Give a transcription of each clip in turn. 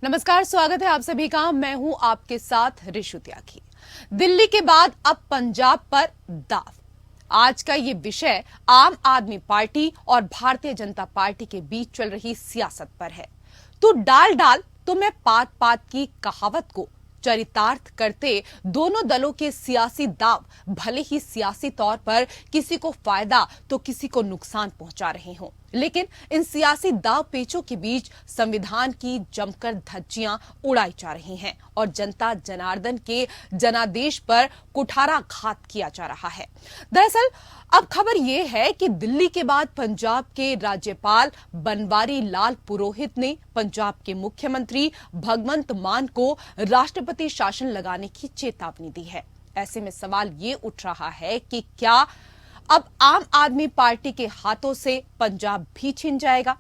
नमस्कार, स्वागत है आप सभी का। मैं हूं आपके साथ ऋषु त्यागी। दिल्ली के बाद अब पंजाब पर दाव। आज का ये विषय आम आदमी पार्टी और भारतीय जनता पार्टी के बीच चल रही सियासत पर है। तू डाल डाल तो मैं पात पात की कहावत को चरितार्थ करते दोनों दलों के सियासी दाव भले ही सियासी तौर पर किसी को फायदा तो किसी को नुकसान पहुंचा रहे हों, लेकिन इन सियासी दाव पेचों के बीच संविधान की जमकर धज्जियां उड़ाई जा रही हैं और जनता जनार्दन के जनादेश पर कुठाराघात किया जा रहा है। दरअसल अब खबर यह है कि दिल्ली के बाद पंजाब के राज्यपाल बनवारी लाल पुरोहित ने पंजाब के मुख्यमंत्री भगवंत मान को राष्ट्रपति शासन लगाने की चेतावनी दी है। ऐसे में सवाल ये उठ रहा है कि क्या अब आम आदमी पार्टी के हाथों से पंजाब भी छिन जाएगा?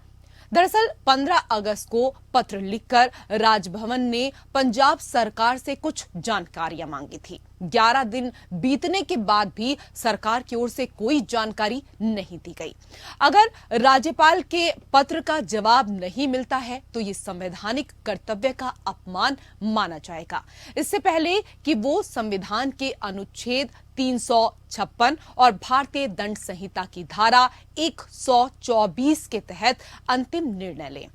दरअसल 15 अगस्त को पत्र लिखकर राजभवन ने पंजाब सरकार से कुछ जानकारियां मांगी थी। 11 दिन बीतने के बाद भी सरकार की ओर से कोई जानकारी नहीं दी गई। अगर राज्यपाल के पत्र का जवाब नहीं मिलता है तो ये संवैधानिक कर्तव्य का अपमान माना जाएगा। इससे पहले कि वो संविधान के अनुच्छेद 356 और भारतीय दंड संहिता की धारा 124 के तहत अंतिम निर्णय लें,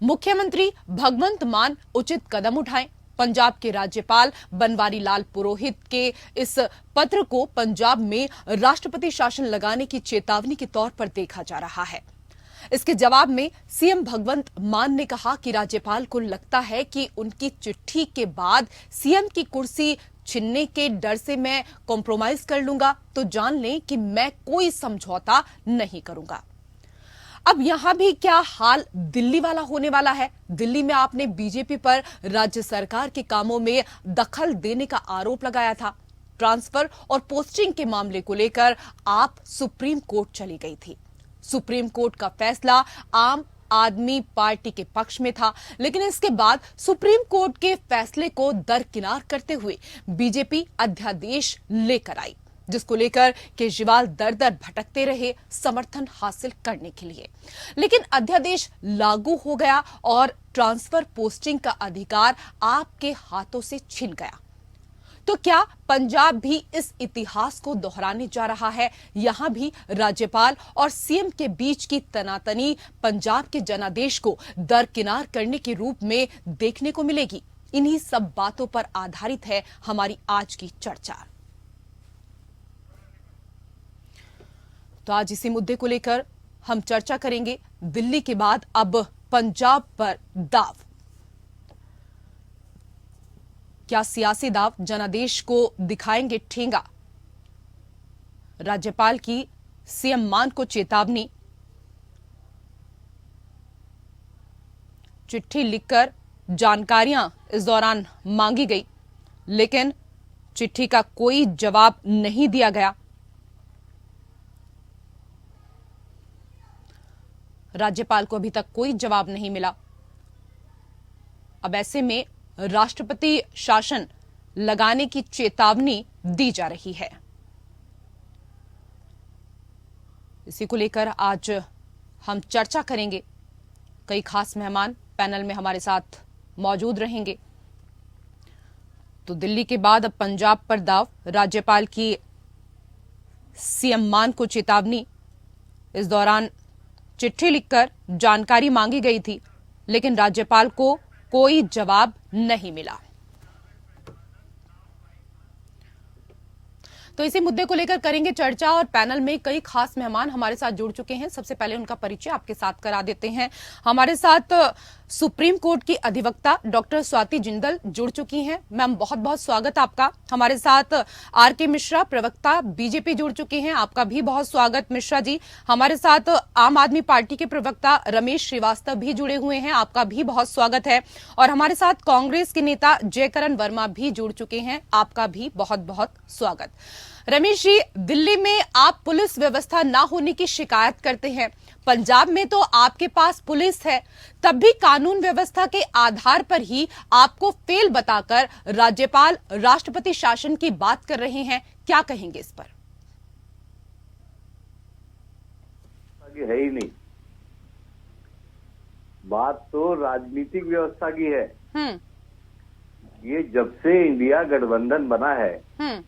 मुख्यमंत्री भगवंत मान उचित कदम उठाएं। पंजाब के राज्यपाल बनवारी लाल पुरोहित के इस पत्र को पंजाब में राष्ट्रपति शासन लगाने की चेतावनी के तौर पर देखा जा रहा है। इसके जवाब में सीएम भगवंत मान ने कहा कि राज्यपाल को लगता है कि उनकी चिट्ठी के बाद सीएम की कुर्सी छीनने के डर से मैं कॉम्प्रोमाइज कर लूंगा, तो जान लें कि मैं कोई समझौता नहीं करूंगा। अब यहां भी क्या हाल दिल्ली वाला होने वाला है? दिल्ली में आपने बीजेपी पर राज्य सरकार के कामों में दखल देने का आरोप लगाया था। ट्रांसफर और पोस्टिंग के मामले को लेकर आप सुप्रीम कोर्ट चली गई थी। सुप्रीम कोर्ट का फैसला आम आदमी पार्टी के पक्ष में था, लेकिन इसके बाद सुप्रीम कोर्ट के फैसले को दरकिनार करते हुए बीजेपी अध्यादेश लेकर आई, जिसको लेकर केजरीवाल दर दर भटकते रहे समर्थन हासिल करने के लिए। लेकिन अध्यादेश लागू हो गया और ट्रांसफर पोस्टिंग का अधिकार आपके हाथों से छिन गया। तो क्या पंजाब भी इस इतिहास को दोहराने जा रहा है? यहां भी राज्यपाल और सीएम के बीच की तनातनी पंजाब के जनादेश को दरकिनार करने के रूप में देखने को मिलेगी। इन्हीं सब बातों पर आधारित है हमारी आज की चर्चा। तो आज इसी मुद्दे को लेकर हम चर्चा करेंगे। दिल्ली के बाद अब पंजाब पर दाव। क्या सियासी दाव जनादेश को दिखाएंगे ठेंगा? राज्यपाल की सीएम मान को चेतावनी, चिट्ठी लिखकर जानकारियां इस दौरान मांगी गई, लेकिन चिट्ठी का कोई जवाब नहीं दिया गया। राज्यपाल को अभी तक कोई जवाब नहीं मिला। अब ऐसे में राष्ट्रपति शासन लगाने की चेतावनी दी जा रही है। इसी को लेकर आज हम चर्चा करेंगे। कई खास मेहमान पैनल में हमारे साथ मौजूद रहेंगे। तो दिल्ली के बाद अब पंजाब पर दाव। राज्यपाल की सीएम मान को चेतावनी। इस दौरान चिट्ठी लिखकर जानकारी मांगी गई थी, लेकिन राज्यपाल को कोई जवाब नहीं मिला। तो इसी मुद्दे को लेकर करेंगे चर्चा और पैनल में कई खास मेहमान हमारे साथ जुड़ चुके हैं। सबसे पहले उनका परिचय आपके साथ करा देते हैं। हमारे साथ सुप्रीम कोर्ट की अधिवक्ता डॉक्टर स्वाति जिंदल जुड़ चुकी हैं। मैम, बहुत बहुत स्वागत आपका। हमारे साथ आर.के. मिश्रा, प्रवक्ता बीजेपी, जुड़ चुके हैं। आपका भी बहुत स्वागत मिश्रा जी। हमारे साथ आम आदमी पार्टी के प्रवक्ता रमेश श्रीवास्तव भी जुड़े हुए हैं। आपका भी बहुत स्वागत है। और हमारे साथ कांग्रेस के नेता जयकरण वर्मा भी जुड़ चुके हैं। आपका भी बहुत बहुत स्वागत। रमेश जी, दिल्ली में आप पुलिस व्यवस्था ना होने की शिकायत करते हैं। पंजाब में तो आपके पास पुलिस है, तब भी कानून व्यवस्था के आधार पर ही आपको फेल बताकर राज्यपाल राष्ट्रपति शासन की बात कर रहे हैं। क्या कहेंगे इस पर? है ही नहीं। बात तो राजनीतिक व्यवस्था की है। ये जब से इंडिया गठबंधन बना है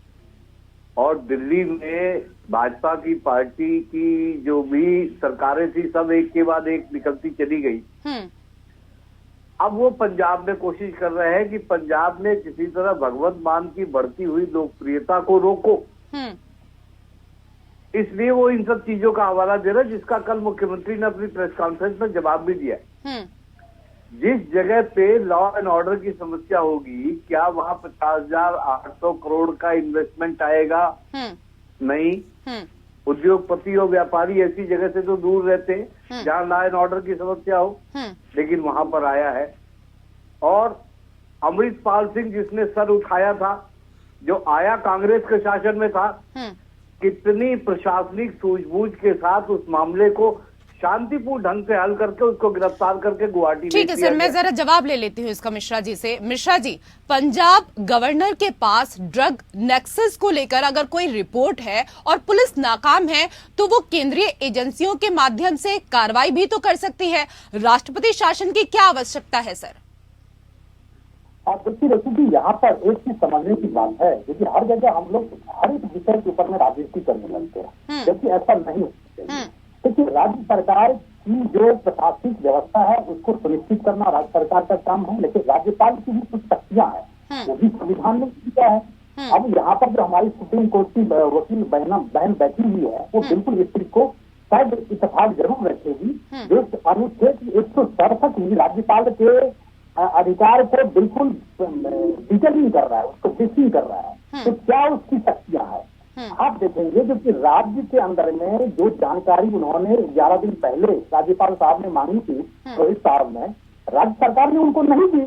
और दिल्ली में भाजपा की पार्टी की जो भी सरकारें थी सब एक के बाद एक निकलती चली गई। अब वो पंजाब में कोशिश कर रहे हैं कि पंजाब में किसी तरह भगवंत मान की बढ़ती हुई लोकप्रियता को रोको। इसलिए वो इन सब चीजों का हवाला दे रहा है, जिसका कल मुख्यमंत्री ने अपनी प्रेस कॉन्फ्रेंस में जवाब भी दिया। जिस जगह पे लॉ एंड ऑर्डर की समस्या होगी, क्या वहाँ 50,800 करोड़ का इन्वेस्टमेंट आएगा? नहीं। उद्योगपति और व्यापारी ऐसी जगह से तो दूर रहते हैं जहाँ लॉ एंड ऑर्डर की समस्या हो, लेकिन वहां पर आया है। और अमृतपाल सिंह जिसने सर उठाया था, जो आया कांग्रेस के शासन में था, कितनी प्रशासनिक सूझबूझ के साथ उस मामले को शांतिपूर्ण ढंग से हल करके उसको गिरफ्तार करके गुवाहाटी। ठीक है सर, मैं जरा जवाब ले लेती हूँ इसका मिश्रा जी से। मिश्रा जी, पंजाब गवर्नर के पास ड्रग नेक्सस को लेकर अगर कोई रिपोर्ट है और पुलिस नाकाम है तो वो केंद्रीय एजेंसियों के माध्यम से कार्रवाई भी तो कर सकती है। राष्ट्रपति शासन की क्या आवश्यकता है सर? आप देखिए रेखी जी, यहाँ पर एक चीज समझने की बात है, क्योंकि हर जगह हम लोग हर एक विषय के ऊपर में राजनीति करने लगते हैं, जबकि ऐसा नहीं होना चाहिए। देखिए, राज्य सरकार की जो प्रशासनिक व्यवस्था है उसको सुनिश्चित करना राज्य सरकार का काम है, लेकिन राज्यपाल की भी कुछ शक्तियां हैं, वो भी संविधान में दिया है। अब यहाँ पर जो हमारी सुप्रीम कोर्ट की वकील बहन बैठी हुई है, वो बिल्कुल इस चीज को शायद इत्तेफाक जरूर रखेगी। जो अनुच्छेद 167 ही राज्यपाल के अधिकार को बिल्कुल डिटेलिंग कर रहा है, उसको फिक्सिंग कर रहा है। तो क्या उसकी शक्तियां है? आप देखेंगे जो कि राज्य के अंदर में जो जानकारी उन्होंने 11 दिन पहले राज्यपाल साहब ने मांगी थी, रोहित साहब ने, राज्य सरकार ने उनको नहीं दी।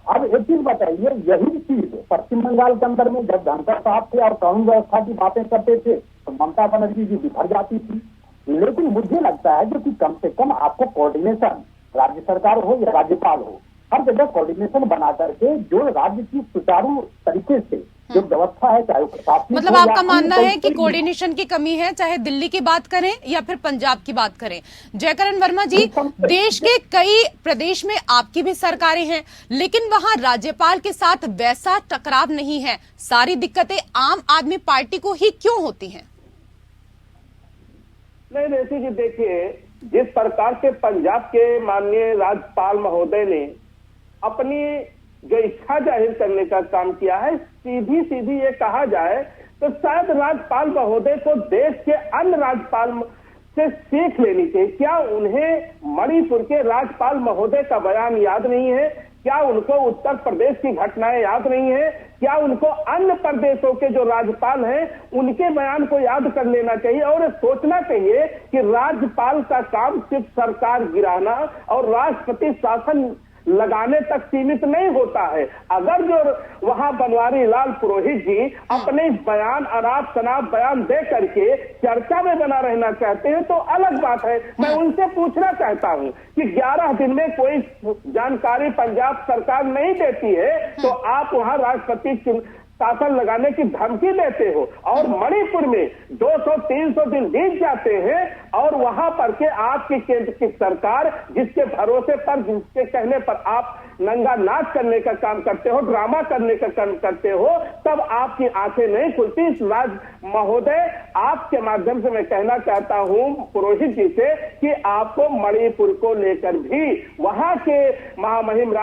अब एक चीज बताइए, यही चीज पश्चिम बंगाल के अंदर में जब धनखड़ साहब थे और कानून व्यवस्था की बातें करते थे तो ममता बनर्जी जी बिखर जाती थी। लेकिन मुझे लगता है जो कि कम से कम आपको कोऑर्डिनेशन, राज्य सरकार हो या राज्यपाल हो, हर जगह कोऑर्डिनेशन बना करके जो राज्य की सुचारू तरीके से जो व्यवस्था है, चाहे प्रशासनिक, मतलब आपका मानना है कि कोऑर्डिनेशन की कमी है, चाहे दिल्ली की बात करें या फिर पंजाब की बात करें। जयकरण वर्मा जी, देश के कई प्रदेश में आपकी भी सरकारें हैं, लेकिन वहां राज्यपाल के साथ वैसा टकराव नहीं है। सारी दिक्कतें आम आदमी पार्टी को ही क्यों होती हैं? नहीं रेखी जी, देखिए, जिस प्रकार से पंजाब के माननीय राज्यपाल महोदय ने अपनी जो इच्छा जाहिर करने का काम किया है, सीधी सीधी ये कहा जाए तो शायद राज्यपाल महोदय को देश के अन्य राज्यपाल से सीख लेनी चाहिए। क्या उन्हें मणिपुर के राज्यपाल महोदय का बयान याद नहीं है? क्या उनको उत्तर प्रदेश की घटनाएं याद नहीं है? क्या उनको अन्य प्रदेशों के जो राज्यपाल हैं उनके बयान को याद कर लेना चाहिए और सोचना चाहिए कि राज्यपाल का काम सिर्फ सरकार गिराना और राष्ट्रपति शासन लगाने तक सीमित नहीं होता है। अगर जो वहां बनवारी लाल पुरोहित जी अपने बयान अनाप शनाप बयान दे करके चर्चा में बना रहना चाहते हैं तो अलग बात है। मैं उनसे पूछना चाहता हूं कि 11 दिन में कोई जानकारी पंजाब सरकार नहीं देती है तो आप वहां राष्ट्रपति शासन लगाने की धमकी देते हो, और मणिपुर में 200-300 दिन बीत जाते हैं और वहां पर के आपकी केंद्र की सरकार जिसके भरोसे पर, जिसके कहने पर आप नंगा नाच करने का काम करते हो, ड्रामा करने का काम करते हो, तब आपकी आंखें नहीं खुलती। इस राज्य महोदय, आपके माध्यम से मैं कहना चाहता हूं पुरोहित जी से कि आपको मणिपुर को लेकर भी वहां के महामहिम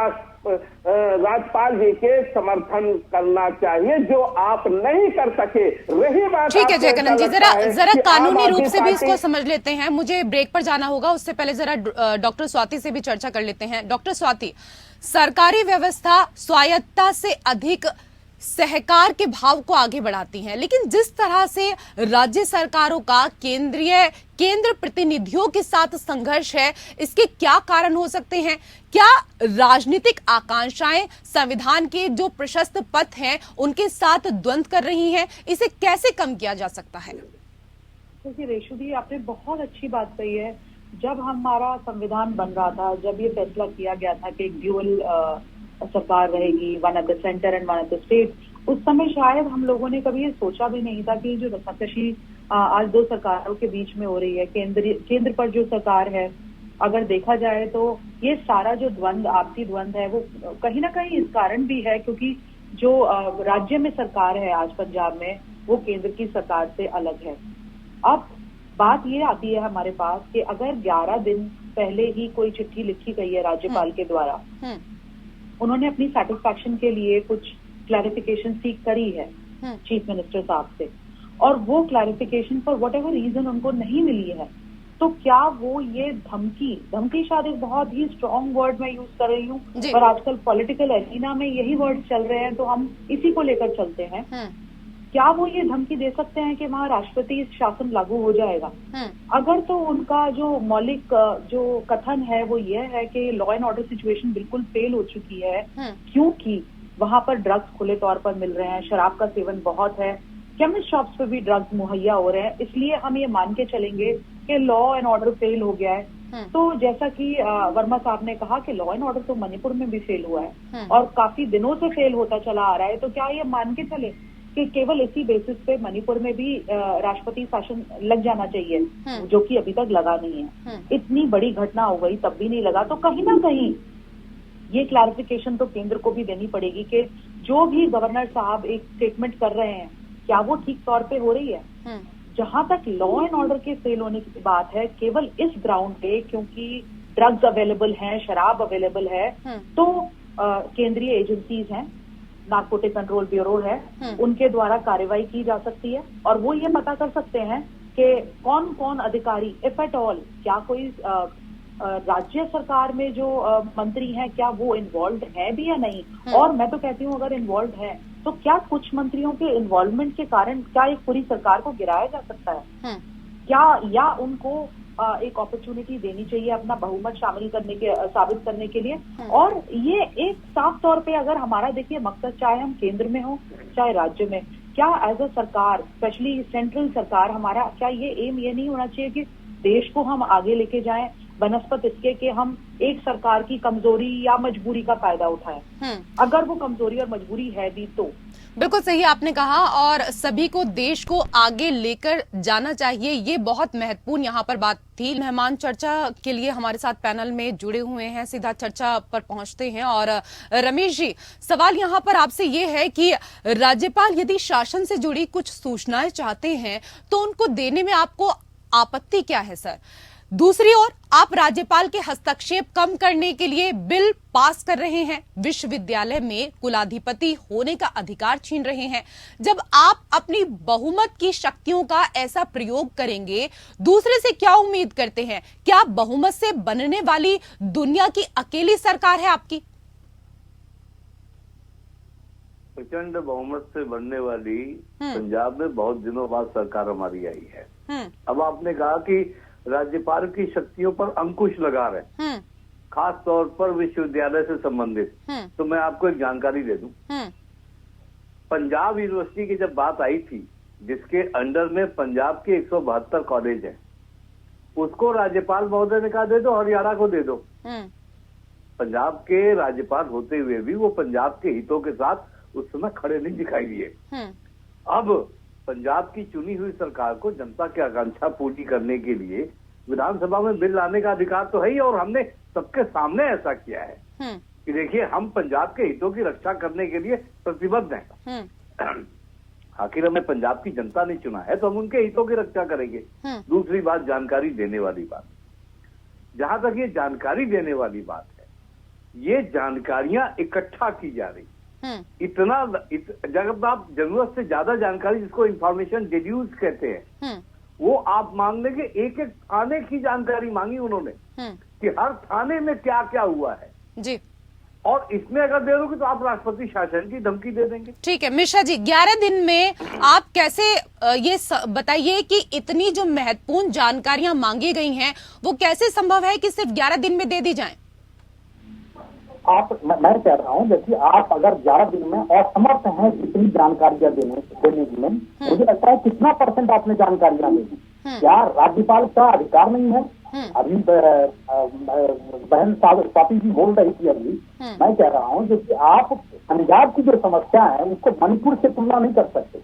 राज्यपाल जी के समर्थन करना चाहिए, जो आप नहीं कर सके। रही बात, ठीक है जयकरण जी, जरा कानूनी रूप से भी इसको समझ लेते हैं। मुझे ब्रेक पर जाना होगा, उससे पहले जरा डॉक्टर स्वाति से भी चर्चा कर लेते हैं। डॉक्टर स्वाति, सरकारी व्यवस्था स्वायत्तता से अधिक सहकार के भाव को आगे बढ़ाती हैं, लेकिन जिस तरह से राज्य सरकारों का केंद्र प्रतिनिधियों के साथ संघर्ष है, इसके क्या कारण हो सकते हैं? क्या राजनीतिक आकांक्षाएं संविधान के जो प्रशस्त पथ हैं उनके साथ द्वंद्व कर रही हैं? इसे कैसे कम किया जा सकता है? देखिए रेशु जी, आपने बहुत अच्छी बात कही है। जब हमारा संविधान बन रहा था, जब ये फैसला किया गया था कि एक ड्यूअल सरकार रहेगी, one at the centre and one at the state, उस समय शायद हम लोगों ने कभी ये सोचा भी नहीं था कि जो रस्साकशी आज दो सरकारों के बीच में हो रही है, केंद्र पर जो सरकार है अगर देखा जाए तो ये सारा जो द्वंद, आपसी द्वंद है, वो कहीं ना कहीं इस कारण भी है क्योंकि जो राज्य में सरकार है आज पंजाब में, वो केंद्र की सरकार से अलग है। अब बात ये आती है हमारे पास कि अगर 11 दिन पहले ही कोई चिट्ठी लिखी गई है राज्यपाल के द्वारा, उन्होंने अपनी सेटिस्फैक्शन के लिए कुछ क्लैरिफिकेशन सीख करी है चीफ मिनिस्टर साहब से, और वो clarification for whatever reason उनको नहीं मिली है, तो क्या वो ये धमकी शायद एक बहुत ही स्ट्रॉन्ग वर्ड मैं यूज कर रही हूँ, पर आजकल पॉलिटिकल एरिना में यही वर्ड चल रहे हैं तो हम इसी को लेकर चलते हैं। क्या वो ये धमकी दे सकते हैं कि वहाँ राष्ट्रपति शासन लागू हो जाएगा? अगर तो उनका जो मौलिक जो कथन है वो ये है कि लॉ एंड ऑर्डर सिचुएशन बिल्कुल फेल हो चुकी है, क्योंकि वहां पर ड्रग्स खुले तौर पर मिल रहे हैं, शराब का सेवन बहुत है, केमिस्ट शॉप्स पे भी ड्रग्स मुहैया हो रहे हैं, इसलिए हम ये मान के चलेंगे कि लॉ एंड ऑर्डर फेल हो गया है। तो जैसा कि वर्मा साहब ने कहा कि लॉ एंड ऑर्डर तो मणिपुर में भी फेल हुआ है और काफी दिनों से फेल होता चला आ रहा है, तो क्या ये मान के चले कि केवल इसी बेसिस पे मणिपुर में भी राष्ट्रपति शासन लग जाना चाहिए, जो कि अभी तक लगा नहीं है। इतनी बड़ी घटना हो गई तब भी नहीं लगा, तो कहीं ना कहीं ये क्लैरिफिकेशन तो केंद्र को भी देनी पड़ेगी कि जो भी गवर्नर साहब एक स्टेटमेंट कर रहे हैं क्या वो ठीक तौर पे हो रही है। जहां तक लॉ एंड ऑर्डर के फेल होने की बात है, केवल इस ग्राउंड पे क्योंकि ड्रग्स अवेलेबल हैं, शराब अवेलेबल है, तो केंद्रीय एजेंसीज हैं, नार्कोटिक कंट्रोल ब्यूरो है, उनके द्वारा कार्रवाई की जा सकती है और वो ये पता कर सकते हैं कि कौन कौन अधिकारी, इफ एट ऑल, क्या कोई राज्य सरकार में जो मंत्री हैं क्या वो इन्वॉल्व है भी या नहीं, और मैं तो कहती हूँ अगर इन्वॉल्व है तो क्या कुछ मंत्रियों के इन्वॉल्वमेंट के कारण क्या एक पूरी सरकार को गिराया जा सकता है क्या, या उनको एक अपॉर्चुनिटी देनी चाहिए अपना बहुमत शामिल करने के, साबित करने के लिए। और ये एक साफ तौर पे अगर हमारा देखिए मकसद, चाहे हम केंद्र में हो चाहे राज्य में, क्या एज अ सरकार, स्पेशली सेंट्रल सरकार, हमारा क्या ये एम ये नहीं होना चाहिए कि देश को हम आगे लेके जाएं बनस्पत इसके कि हम एक सरकार की कमजोरी या मजबूरी का फायदा उठाएं? अगर वो कमजोरी और मजबूरी है भी तो बिल्कुल सही आपने कहा, और सभी को देश को आगे लेकर जाना चाहिए, ये बहुत महत्वपूर्ण यहाँ पर बात थी। मेहमान चर्चा के लिए हमारे साथ पैनल में जुड़े हुए हैं, सीधा चर्चा पर पहुंचते हैं। और रमेश जी, सवाल यहाँ पर आपसे ये है कि राज्यपाल यदि शासन से जुड़ी कुछ सूचनाएं चाहते हैं तो उनको देने में आपको आपत्ति क्या है सर? दूसरी ओर आप राज्यपाल के हस्तक्षेप कम करने के लिए बिल पास कर रहे हैं, विश्वविद्यालय में कुलाधिपति होने का अधिकार छीन रहे हैं। जब आप अपनी बहुमत की शक्तियों का ऐसा प्रयोग करेंगे, दूसरे से क्या उम्मीद करते हैं? क्या बहुमत से बनने वाली दुनिया की अकेली सरकार है आपकी? प्रचंड बहुमत से बनने वाली पंजाब में बहुत दिनों बाद सरकार हमारी आई है। अब आपने कहा कि राज्यपाल की शक्तियों पर अंकुश लगा रहे, खास तौर पर विश्वविद्यालय से संबंधित, तो मैं आपको एक जानकारी दे दूं। पंजाब यूनिवर्सिटी की जब बात आई थी, जिसके अंडर में पंजाब के 172 कॉलेज हैं, उसको राज्यपाल महोदय ने कहा दे दो, हरियाणा को दे दो। पंजाब के राज्यपाल होते हुए भी वो पंजाब के हितों के साथ उस समय खड़े नहीं दिखाई दिए। अब पंजाब की चुनी हुई सरकार को जनता की आकांक्षा पूरी करने के लिए विधानसभा में बिल लाने का अधिकार तो है ही, और हमने सबके सामने ऐसा किया है कि देखिए हम पंजाब के हितों की रक्षा करने के लिए प्रतिबद्ध हैं। आखिर हमें पंजाब की जनता ने चुना है तो हम उनके हितों की रक्षा करेंगे। दूसरी बात, जानकारी देने वाली बात, जहां तक ये जानकारी देने वाली बात है, ये जानकारियां इकट्ठा की जा रही, जब आप जरूरत से ज्यादा जानकारी, जिसको इंफॉर्मेशन डिड्यूस कहते हैं, वो आप मांग लेंगे। एक एक थाने की जानकारी मांगी उन्होंने कि हर थाने में क्या क्या हुआ है जी, और इसमें अगर दे दोगे तो आप राष्ट्रपति शासन की धमकी दे देंगे। ठीक है मिश्रा जी, 11 दिन में आप कैसे ये बताइए कि इतनी जो महत्वपूर्ण जानकारियां मांगी गई हैं वो कैसे संभव है कि सिर्फ 11 दिन में दे दी जाएं? मैं कह रहा हूँ, देखिए आप अगर 11 दिन में असमर्थ हैं जितनी जानकारियां देने में, मुझे लगता है कितना % आपने जानकारियां दी? क्या राज्यपाल का अधिकार नहीं है? अभी बहन स्वाति जी बोल रही थी अभी, मैं कह रहा हूँ कि आप पंजाब की जो समस्या है उसको मणिपुर से तुलना नहीं कर सकते।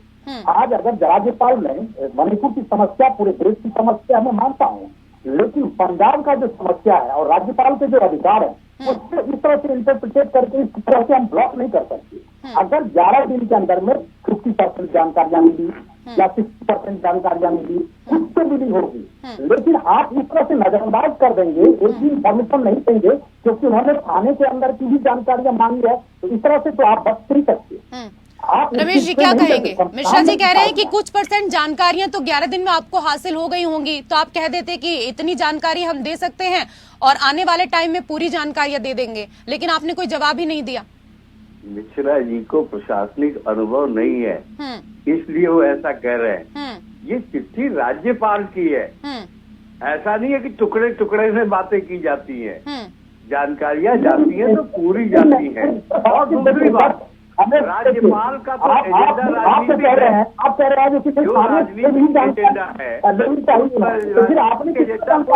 आज अगर राज्यपाल ने मणिपुर की समस्या पूरे देश की समस्या मैं मानता हूँ, लेकिन पंजाब का जो समस्या है और राज्यपाल के जो अधिकार है उसको इस तरह से इंटरप्रिटेट करके इस तरह से हम ब्लॉक नहीं कर सकते। अगर 11 दिन के अंदर में 50% जानकारियां मिली या 60% जानकारियां मिली, कुछ तो मिली होगी, लेकिन आप इस तरह से नजरअंदाज कर देंगे, एक भी इंफॉर्मेशन नहीं देंगे क्योंकि उन्होंने थाने के अंदर की भी जानकारियां मांगी है, तो इस तरह से तो आप बच नहीं सकते। रमेश जी क्या कहेंगे? मिश्रा जी कह रहे हैं कि कुछ % जानकारियां तो 11 दिन में आपको हासिल हो गई होंगी, तो आप कह देते कि इतनी जानकारी हम दे सकते हैं और आने वाले टाइम में पूरी जानकारियां दे देंगे, लेकिन आपने कोई जवाब ही नहीं दिया। मिश्रा जी को प्रशासनिक अनुभव नहीं है, इसलिए वो ऐसा कह रहे हैं। ये चिट्ठी राज्यपाल की है, ऐसा नहीं है कि टुकड़े टुकड़े में बातें की जाती है। जानकारियां जाती हैं तो पूरी जाती है। और दूसरी बात, राज्यपाल का तो एजेंडा राजनीतिक है, आप कह रहे हैं जो राजनीतिक एजेंडा है,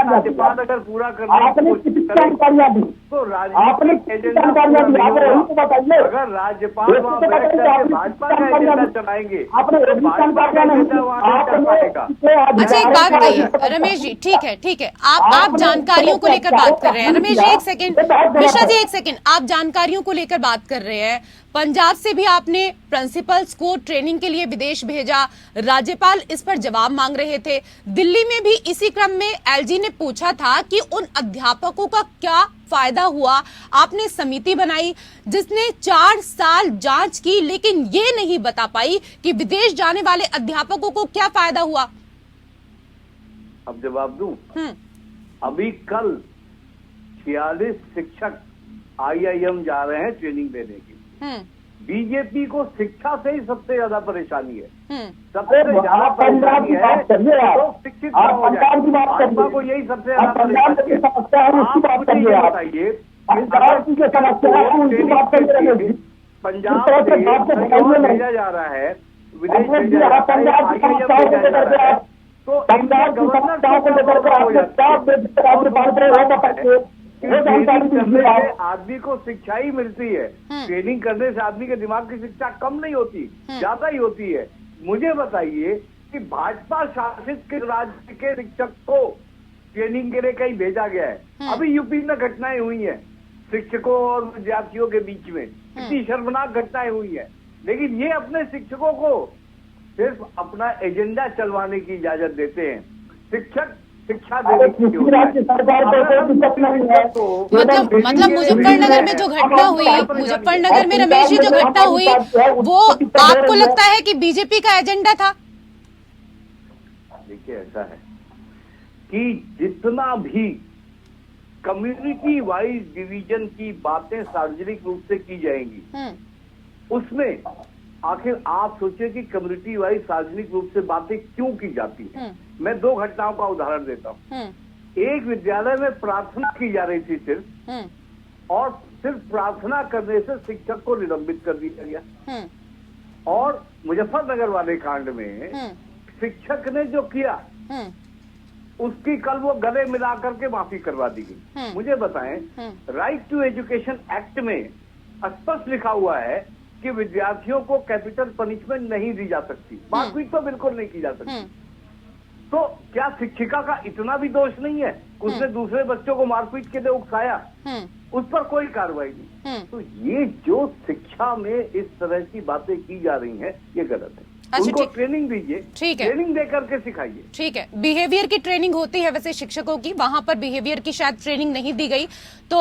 राज्यपाल अगर पूरा करने की कोशिश करे तो राजनीतिक एजेंडा अगर राज्यपाल वहाँ बैठ करके भाजपा का एजेंडा चलाएंगे तो भाजपा का एजेंडा वहाँ नहीं कर पाएगा। अच्छा एक बात कहिए रमेश जी, ठीक है, आप जानकारियों को लेकर बात कर रहे हैं। रमेश जी एक सेकंड, मिश्रा जी एक सेकंड, आप जानकारियों को लेकर बात कर रहे हैं। पंजाब से भी आपने प्रिंसिपल्स को ट्रेनिंग के लिए विदेश भेजा, राज्यपाल इस पर जवाब मांग रहे थे। दिल्ली में भी इसी क्रम में एलजी ने पूछा था कि उन अध्यापकों का क्या फायदा हुआ। आपने समिति बनाई जिसने 4 साल जांच की, लेकिन ये नहीं बता पाई कि विदेश जाने वाले अध्यापकों को क्या फायदा हुआ। अब जवाब दूं? अभी कल 46 शिक्षक IIM जा रहे हैं ट्रेनिंग देने की। बीजेपी को शिक्षा से ही सबसे ज्यादा परेशानी है, सबसे ज्यादा परेशानी है तो शिक्षित ना हो जाए। भाजपा को यही सबसे ज्यादा परेशानी है। आप मुझे ये बताइए, पंजाब से भेजा जा रहा है, विदेश भेजा जा रहा है, IIM भेजा जा रहा है, तो आदमी को शिक्षा ही मिलती है। ट्रेनिंग करने से आदमी के दिमाग की शिक्षा कम नहीं होती, ज्यादा ही होती है। मुझे बताइए कि भाजपा शासित के राज्य के शिक्षक को ट्रेनिंग के लिए कहीं भेजा गया है? अभी यूपी में घटनाएं हुई हैं शिक्षकों और विद्यार्थियों के बीच में, इतनी शर्मनाक घटनाएं हुई है, लेकिन ये अपने शिक्षकों को सिर्फ अपना एजेंडा चलवाने की इजाजत देते हैं। शिक्षक शिक्षा देने की मतलब मुजफ्फरनगर में जो घटना हुई, मुजफ्फरनगर में रमेश जी जो घटना हुई, वो आपको लगता है कि बीजेपी का एजेंडा था? देखिए ऐसा है कि जितना भी कम्युनिटी वाइज डिवीजन की बातें सार्वजनिक रूप से की जाएंगी, उसमें आखिर आप सोचिए कि कम्युनिटी वाइज सार्वजनिक रूप से बातें क्यों की जाती हैं। मैं 2 घटनाओं का उदाहरण देता हूँ। एक विद्यालय में प्रार्थना की जा रही थी सिर्फ, और सिर्फ प्रार्थना करने से शिक्षक को निलंबित कर दिया गया। और मुजफ्फरनगर वाले कांड में शिक्षक ने जो किया उसकी कल वो गले मिला करके माफी करवा दी गई। मुझे बताएं, राइट टू एजुकेशन एक्ट में स्पष्ट लिखा हुआ है कि विद्यार्थियों को कैपिटल पनिशमेंट नहीं दी जा सकती, मारपीट तो बिल्कुल नहीं की जा सकती। तो क्या शिक्षिका का इतना भी दोष नहीं है? उसने दूसरे बच्चों को मारपीट के लिए उकसाया, उस पर कोई कार्रवाई नहीं। तो ये जो शिक्षा में इस तरह की बातें की जा रही हैं, ये गलत है। अच्छा, उनको ट्रेनिंग दीजिए, ठीक है, ट्रेनिंग दे करके सिखाइए। ठीक है, बिहेवियर की ट्रेनिंग होती है वैसे शिक्षकों की, वहां पर बिहेवियर की शायद ट्रेनिंग नहीं दी गई। तो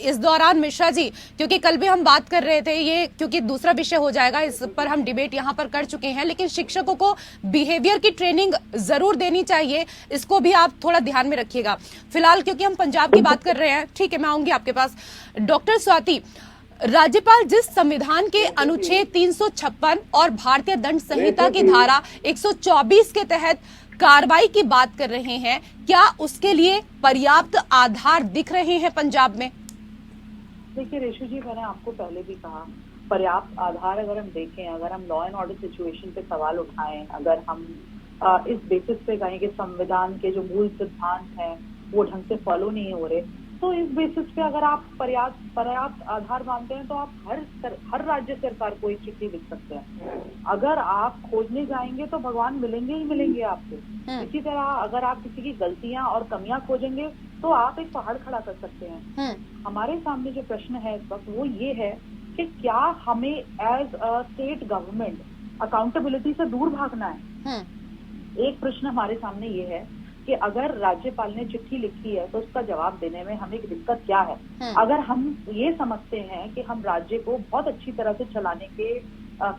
इस दौरान मिश्रा जी, क्योंकि कल भी हम बात कर रहे थे, ये क्योंकि दूसरा विषय हो जाएगा, इस पर हम डिबेट यहाँ पर कर चुके हैं, लेकिन शिक्षकों को बिहेवियर की ट्रेनिंग जरूर देनी चाहिए, इसको भी आप थोड़ा ध्यान में रखिएगा। फिलहाल क्योंकि हम पंजाब की बात कर रहे हैं, ठीक है, मैं आऊंगी आपके पास। डॉक्टर स्वाति, राज्यपाल जिस संविधान के अनुच्छेद 356 और भारतीय दंड संहिता की धारा 124 के तहत कार्रवाई की बात कर रहे हैं, क्या उसके लिए पर्याप्त आधार दिख रहे हैं पंजाब में? देखिए रेशु जी, मैंने आपको पहले भी कहा, पर्याप्त आधार अगर हम देखें, अगर हम लॉ एंड ऑर्डर सिचुएशन पे सवाल उठाएं, अगर हम इस बेसिस पे कहें कि संविधान के जो मूल सिद्धांत हैं वो ढंग से फॉलो नहीं हो रहे, तो इस बेसिस पे अगर आप पर्याप्त आधार मानते हैं तो आप हर राज्य सरकार को एक चिट्ठी लिख सकते हैं। अगर आप खोजने जाएंगे तो भगवान मिलेंगे ही मिलेंगे आपको। इसी तरह अगर आप किसी की गलतियां और कमियां खोजेंगे तो आप एक पहाड़ खड़ा कर सकते हैं। हमारे सामने जो प्रश्न है इस वक्त वो ये है कि क्या हमें as a state government accountability से दूर भागना है। एक प्रश्न हमारे सामने ये है कि अगर राज्यपाल ने चिट्ठी लिखी है तो उसका जवाब देने में हमें दिक्कत क्या है। अगर हम ये समझते हैं कि हम राज्य को बहुत अच्छी तरह से चलाने के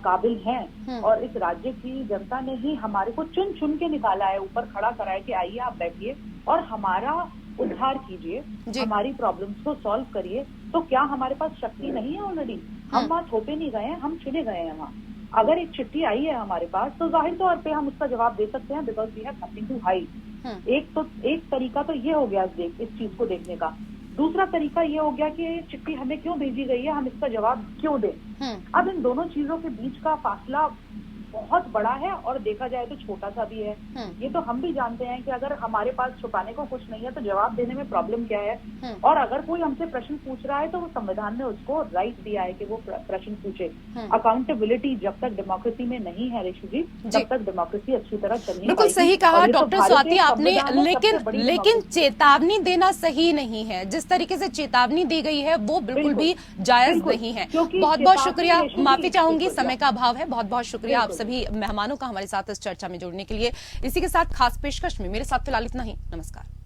काबिल हैं और इस राज्य की जनता ने ही हमारे को चुन चुन के निकाला है, ऊपर खड़ा करा है कि आइए आप बैठिए और हमारा उद्धार कीजिए, हमारी प्रॉब्लम्स को सॉल्व करिए, तो क्या हमारे पास शक्ति नहीं है ऑलरेडी? हम वहाँ थोपे नहीं गए हैं, हम चुने गए हैं वहाँ। अगर एक चिट्ठी आई है हमारे पास तो जाहिर तौर पे हम उसका जवाब दे सकते हैं, because we have nothing to hide. एक तरीका तो ये हो गया इस चीज को देखने का। दूसरा तरीका ये हो गया कि चिट्ठी हमें क्यों भेजी गई है, हम इसका जवाब क्यों दें। अब इन दोनों चीजों के बीच का फासला बहुत बड़ा है और देखा जाए तो छोटा सा भी है। ये तो हम भी जानते हैं कि अगर हमारे पास छुपाने को कुछ नहीं है तो जवाब देने में प्रॉब्लम क्या है। और अगर कोई हमसे प्रश्न पूछ रहा है तो वो संविधान ने उसको राइट दिया है कि वो प्रश्न पूछे। अकाउंटेबिलिटी जब तक डेमोक्रेसी में नहीं है रेशु जी, तब तक डेमोक्रेसी अच्छी तरह चलनी। बिल्कुल सही कहा डॉक्टर स्वाति आपने, लेकिन चेतावनी देना सही नहीं है। जिस तरीके से चेतावनी दी गई है वो बिल्कुल भी जायज नहीं है। बहुत बहुत शुक्रिया, माफी चाहूंगी समय का अभाव है। बहुत बहुत शुक्रिया आप सभी मेहमानों का हमारे साथ इस चर्चा में जुड़ने के लिए। इसी के साथ खास पेशकश में मेरे साथ फिलहाल इतना ही। नमस्कार।